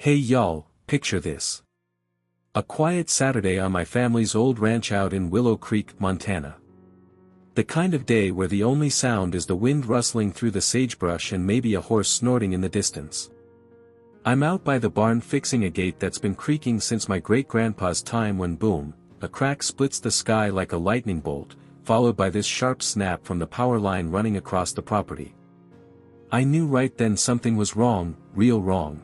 Hey y'all, picture this. A quiet Saturday on my family's old ranch out in Willow Creek, Montana. The kind of day where the only sound is the wind rustling through the sagebrush and maybe a horse snorting in the distance. I'm out by the barn fixing a gate that's been creaking since my great-grandpa's time when boom, a crack splits the sky like a lightning bolt, followed by this sharp snap from the power line running across the property. I knew right then something was wrong, real wrong.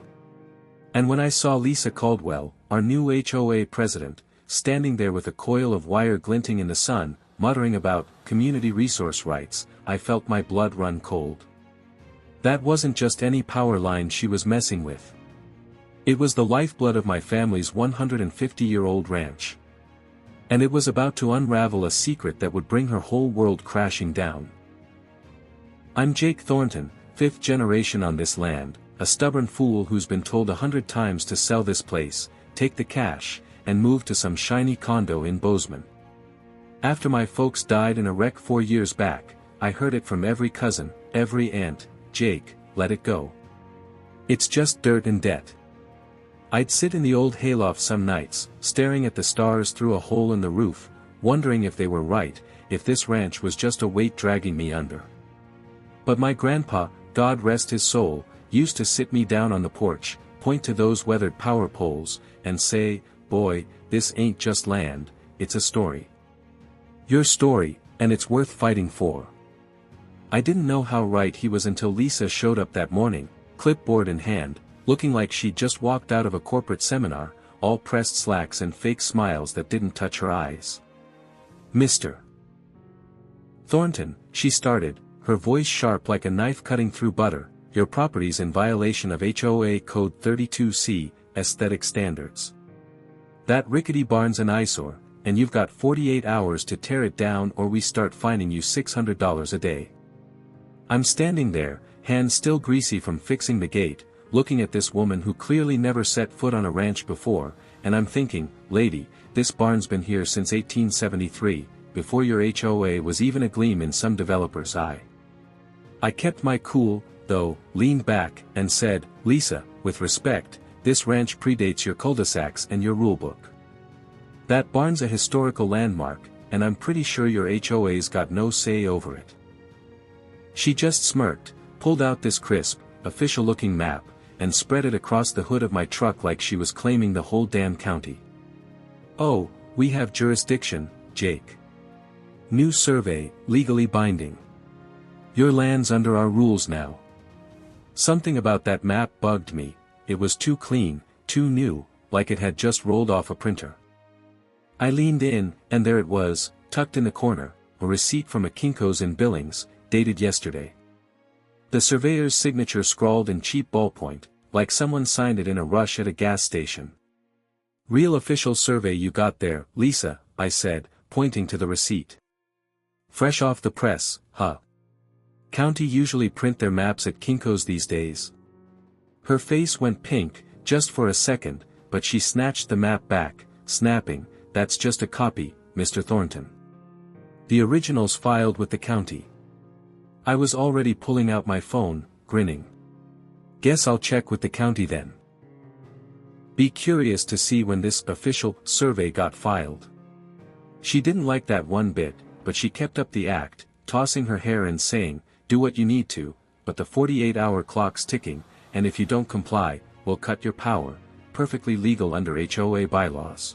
And when I saw Lisa Caldwell, our new HOA president, standing there with a coil of wire glinting in the sun, muttering about community resource rights, I felt my blood run cold. That wasn't just any power line she was messing with. It was the lifeblood of my family's 150-year-old ranch. And it was about to unravel a secret that would bring her whole world crashing down. I'm Jake Thornton, 5th generation on this land, a stubborn fool who's been told 100 times to sell this place, take the cash, and move to some shiny condo in Bozeman. After my folks died in a wreck 4 years back, I heard it from every cousin, every aunt, Jake, let it go. It's just dirt and debt. I'd sit in the old hayloft some nights, staring at the stars through a hole in the roof, wondering if they were right, if this ranch was just a weight dragging me under. But my grandpa, God rest his soul, used to sit me down on the porch, point to those weathered power poles, and say, "Boy, this ain't just land, it's a story. Your story, and it's worth fighting for." I didn't know how right he was until Lisa showed up that morning, clipboard in hand, looking like she'd just walked out of a corporate seminar, all pressed slacks and fake smiles that didn't touch her eyes. "Mr. Thornton," she started, her voice sharp like a knife cutting through butter, "your property's in violation of HOA Code 32C, aesthetic standards. That rickety barn's an eyesore, and you've got 48 hours to tear it down or we start fining you $600 a day." I'm standing there, hands still greasy from fixing the gate, looking at this woman who clearly never set foot on a ranch before, and I'm thinking, lady, this barn's been here since 1873, before your HOA was even a gleam in some developer's eye. I kept my cool, though, leaned back, and said, "Lisa, with respect, this ranch predates your cul-de-sacs and your rulebook. That barn's a historical landmark, and I'm pretty sure your HOA's got no say over it." She just smirked, pulled out this crisp, official-looking map, and spread it across the hood of my truck like she was claiming the whole damn county. "Oh, we have jurisdiction, Jake. New survey, legally binding. Your land's under our rules now." Something about that map bugged me, it was too clean, too new, like it had just rolled off a printer. I leaned in, and there it was, tucked in the corner, a receipt from a Kinko's in Billings, dated yesterday. The surveyor's signature scrawled in cheap ballpoint, like someone signed it in a rush at a gas station. "Real official survey you got there, Lisa," I said, pointing to the receipt. "Fresh off the press, huh? County usually print their maps at Kinko's these days." Her face went pink, just for a second, but she snatched the map back, snapping, "That's just a copy, Mr. Thornton. The original's filed with the county." I was already pulling out my phone, grinning. "Guess I'll check with the county then. Be curious to see when this official survey got filed." She didn't like that one bit, but she kept up the act, tossing her hair and saying, "Do what you need to, but the 48-hour clock's ticking, and if you don't comply, we'll cut your power," perfectly legal under HOA bylaws.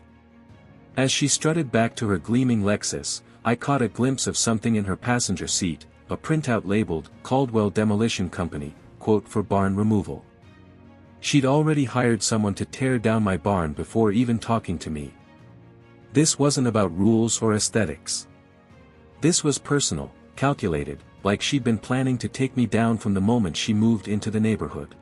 As she strutted back to her gleaming Lexus, I caught a glimpse of something in her passenger seat, a printout labeled, "Caldwell Demolition Company, quote for barn removal." She'd already hired someone to tear down my barn before even talking to me. This wasn't about rules or aesthetics. This was personal, calculated, like she'd been planning to take me down from the moment she moved into the neighborhood.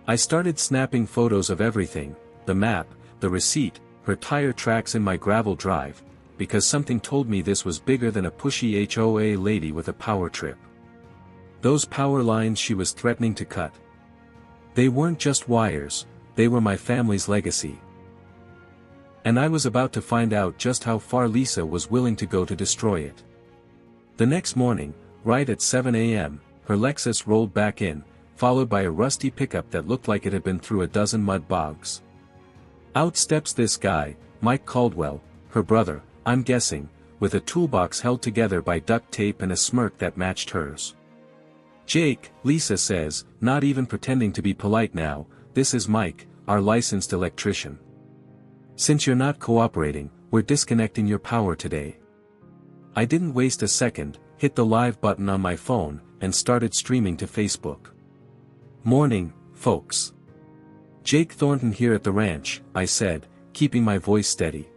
I started snapping photos of everything, the map, the receipt, her tire tracks in my gravel drive, because something told me this was bigger than a pushy HOA lady with a power trip. Those power lines she was threatening to cut. They weren't just wires, they were my family's legacy. And I was about to find out just how far Lisa was willing to go to destroy it. The next morning, right at 7 a.m., her Lexus rolled back in, followed by a rusty pickup that looked like it had been through a dozen mud bogs. Out steps this guy, Mike Caldwell, her brother, I'm guessing, with a toolbox held together by duct tape and a smirk that matched hers. "Jake," Lisa says, not even pretending to be polite now, "this is Mike, our licensed electrician. Since you're not cooperating, we're disconnecting your power today." I didn't waste a second, hit the live button on my phone, and started streaming to Facebook. "Morning, folks. Jake Thornton here at the ranch," I said, keeping my voice steady.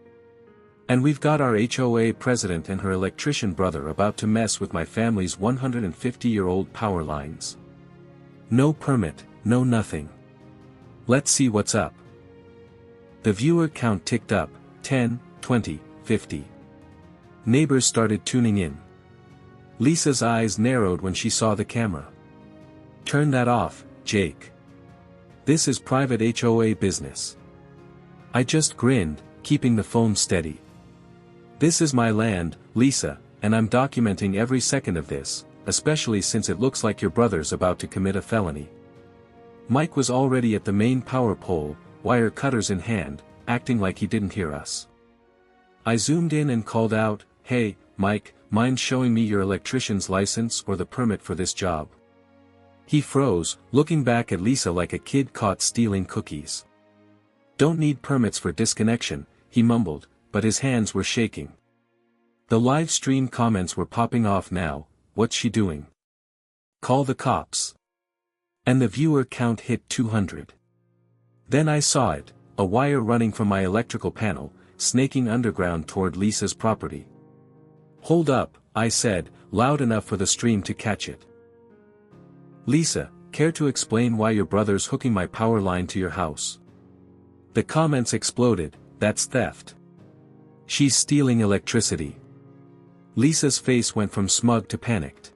"And we've got our HOA president and her electrician brother about to mess with my family's 150-year-old power lines. No permit, no nothing. Let's see what's up." The viewer count ticked up, 10, 20, 50. Neighbors started tuning in. Lisa's eyes narrowed when she saw the camera. "Turn that off, Jake. This is private HOA business." I just grinned, keeping the phone steady. "This is my land, Lisa, and I'm documenting every second of this, especially since it looks like your brother's about to commit a felony." Mike was already at the main power pole, wire cutters in hand, acting like he didn't hear us. I zoomed in and called out, "Hey, Mike, mind showing me your electrician's license or the permit for this job?" He froze, looking back at Lisa like a kid caught stealing cookies. "Don't need permits for disconnection," he mumbled, but his hands were shaking. The live stream comments were popping off now, "What's she doing? Call the cops." And the viewer count hit 200. Then I saw it, a wire running from my electrical panel, snaking underground toward Lisa's property. "Hold up," I said, loud enough for the stream to catch it. "Lisa, care to explain why your brother's hooking my power line to your house?" The comments exploded, "That's theft. She's stealing electricity." Lisa's face went from smug to panicked.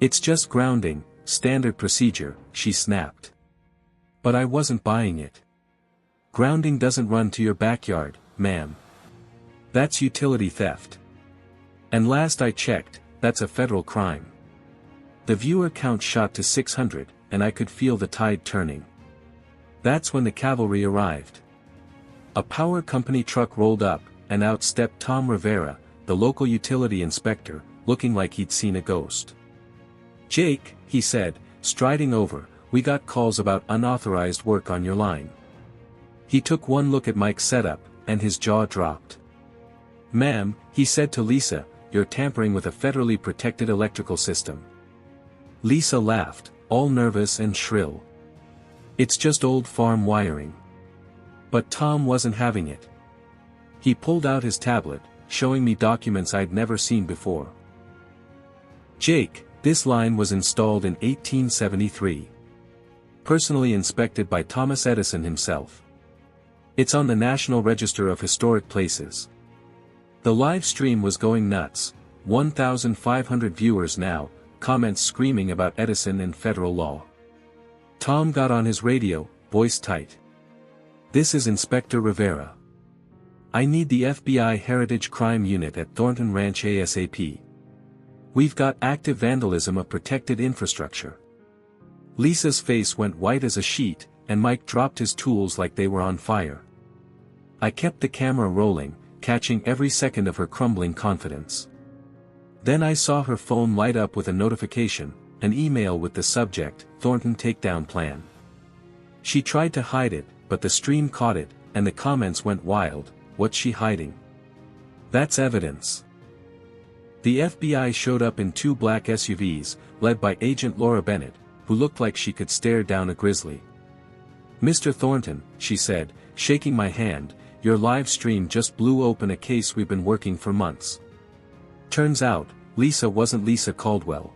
"It's just grounding, standard procedure," she snapped. But I wasn't buying it. "Grounding doesn't run to your backyard, ma'am. That's utility theft. And last I checked, that's a federal crime." The viewer count shot to 600, and I could feel the tide turning. That's when the cavalry arrived. A power company truck rolled up, and out stepped Tom Rivera, the local utility inspector, looking like he'd seen a ghost. "Jake," he said, striding over, "we got calls about unauthorized work on your line." He took one look at Mike's setup, and his jaw dropped. "Ma'am," he said to Lisa, "you're tampering with a federally protected electrical system." Lisa laughed, all nervous and shrill. "It's just old farm wiring." But Tom wasn't having it. He pulled out his tablet, showing me documents I'd never seen before. "Jake, this line was installed in 1873. Personally inspected by Thomas Edison himself. It's on the National Register of Historic Places." The live stream was going nuts, 1,500 viewers now, comments screaming about Edison and federal law. Tom got on his radio, voice tight. "This is Inspector Rivera. I need the FBI Heritage Crime Unit at Thornton Ranch ASAP. We've got active vandalism of protected infrastructure." Lisa's face went white as a sheet, and Mike dropped his tools like they were on fire. I kept the camera rolling, catching every second of her crumbling confidence. Then I saw her phone light up with a notification, an email with the subject, "Thornton Takedown Plan." She tried to hide it, but the stream caught it, and the comments went wild. "What's she hiding? That's evidence." The FBI showed up in 2 black SUVs, led by Agent Laura Bennett, who looked like she could stare down a grizzly. "Mr. Thornton," she said, shaking my hand, "your live stream just blew open a case we've been working for months." Turns out, Lisa wasn't Lisa Caldwell.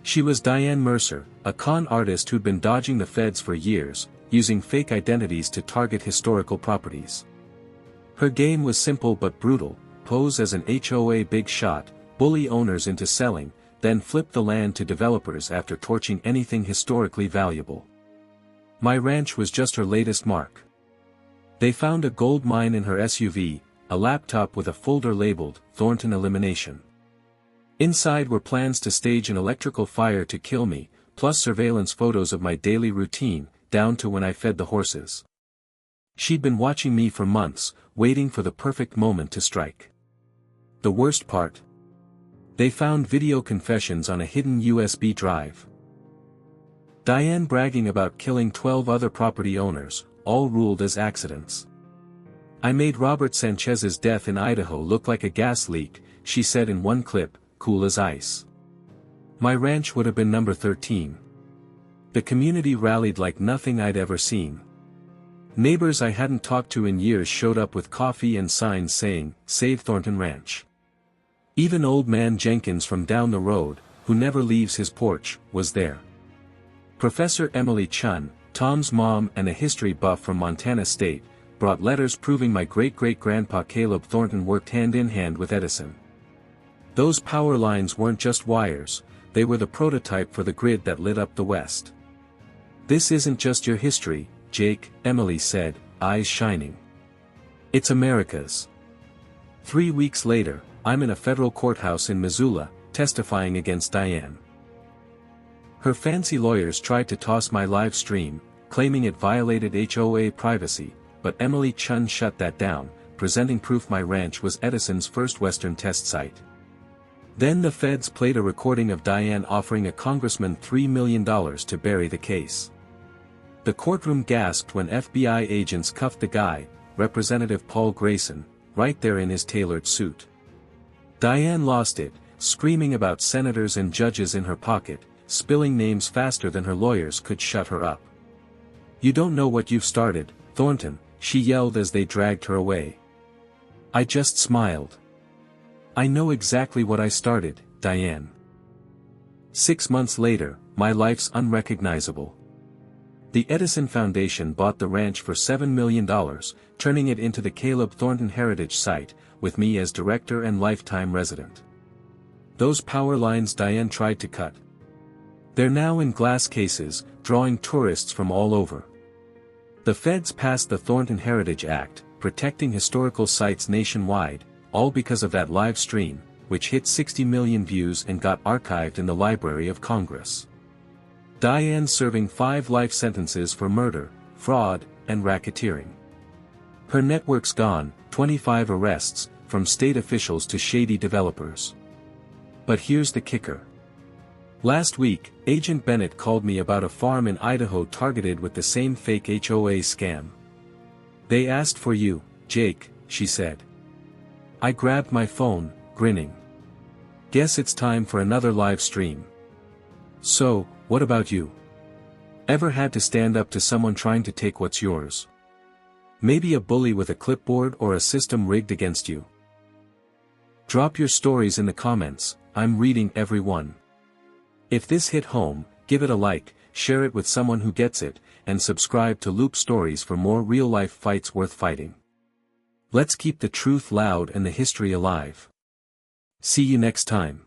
She was Diane Mercer, a con artist who'd been dodging the feds for years, using fake identities to target historical properties. Her game was simple but brutal: pose as an HOA big shot, bully owners into selling, then flip the land to developers after torching anything historically valuable. My ranch was just her latest mark. They found a gold mine in her SUV, a laptop with a folder labeled, "Thornton Elimination." Inside were plans to stage an electrical fire to kill me, plus surveillance photos of my daily routine, down to when I fed the horses. She'd been watching me for months, waiting for the perfect moment to strike. The worst part? They found video confessions on a hidden USB drive. Diane bragging about killing 12 other property owners, all ruled as accidents. I made Robert Sanchez's death in Idaho look like a gas leak, she said in one clip, cool as ice. My ranch would have been number 13. The community rallied like nothing I'd ever seen. Neighbors I hadn't talked to in years showed up with coffee and signs saying, "Save Thornton Ranch." Even old man Jenkins from down the road, who never leaves his porch, was there. Professor Emily Chun, Tom's mom and a history buff from Montana State, brought letters proving my great-great-grandpa Caleb Thornton worked hand-in-hand with Edison. Those power lines weren't just wires, they were the prototype for the grid that lit up the West. "This isn't just your history, Jake," Emily said, eyes shining. "It's America's." 3 weeks later, I'm in a federal courthouse in Missoula, testifying against Diane. Her fancy lawyers tried to toss my live stream, claiming it violated HOA privacy, but Emily Chun shut that down, presenting proof my ranch was Edison's first Western test site. Then the feds played a recording of Diane offering a congressman $3 million to bury the case. The courtroom gasped when FBI agents cuffed the guy, Representative Paul Grayson, right there in his tailored suit. Diane lost it, screaming about senators and judges in her pocket, spilling names faster than her lawyers could shut her up. "You don't know what you've started, Thornton," she yelled as they dragged her away. I just smiled. "I know exactly what I started, Diane." 6 months later, my life's unrecognizable. The Edison Foundation bought the ranch for $7 million, turning it into the Caleb Thornton Heritage Site, with me as director and lifetime resident. Those power lines Diane tried to cut. They're now in glass cases, drawing tourists from all over. The feds passed the Thornton Heritage Act, protecting historical sites nationwide, all because of that live stream, which hit 60 million views and got archived in the Library of Congress. Diane serving 5 life sentences for murder, fraud, and racketeering. Her network's gone, 25 arrests, from state officials to shady developers. But here's the kicker. Last week, Agent Bennett called me about a farm in Idaho targeted with the same fake HOA scam. "They asked for you, Jake," she said. I grabbed my phone, grinning. Guess it's time for another live stream. So, what about you? Ever had to stand up to someone trying to take what's yours? Maybe a bully with a clipboard or a system rigged against you? Drop your stories in the comments, I'm reading every one. If this hit home, give it a like, share it with someone who gets it, and subscribe to Loop Stories for more real-life fights worth fighting. Let's keep the truth loud and the history alive. See you next time.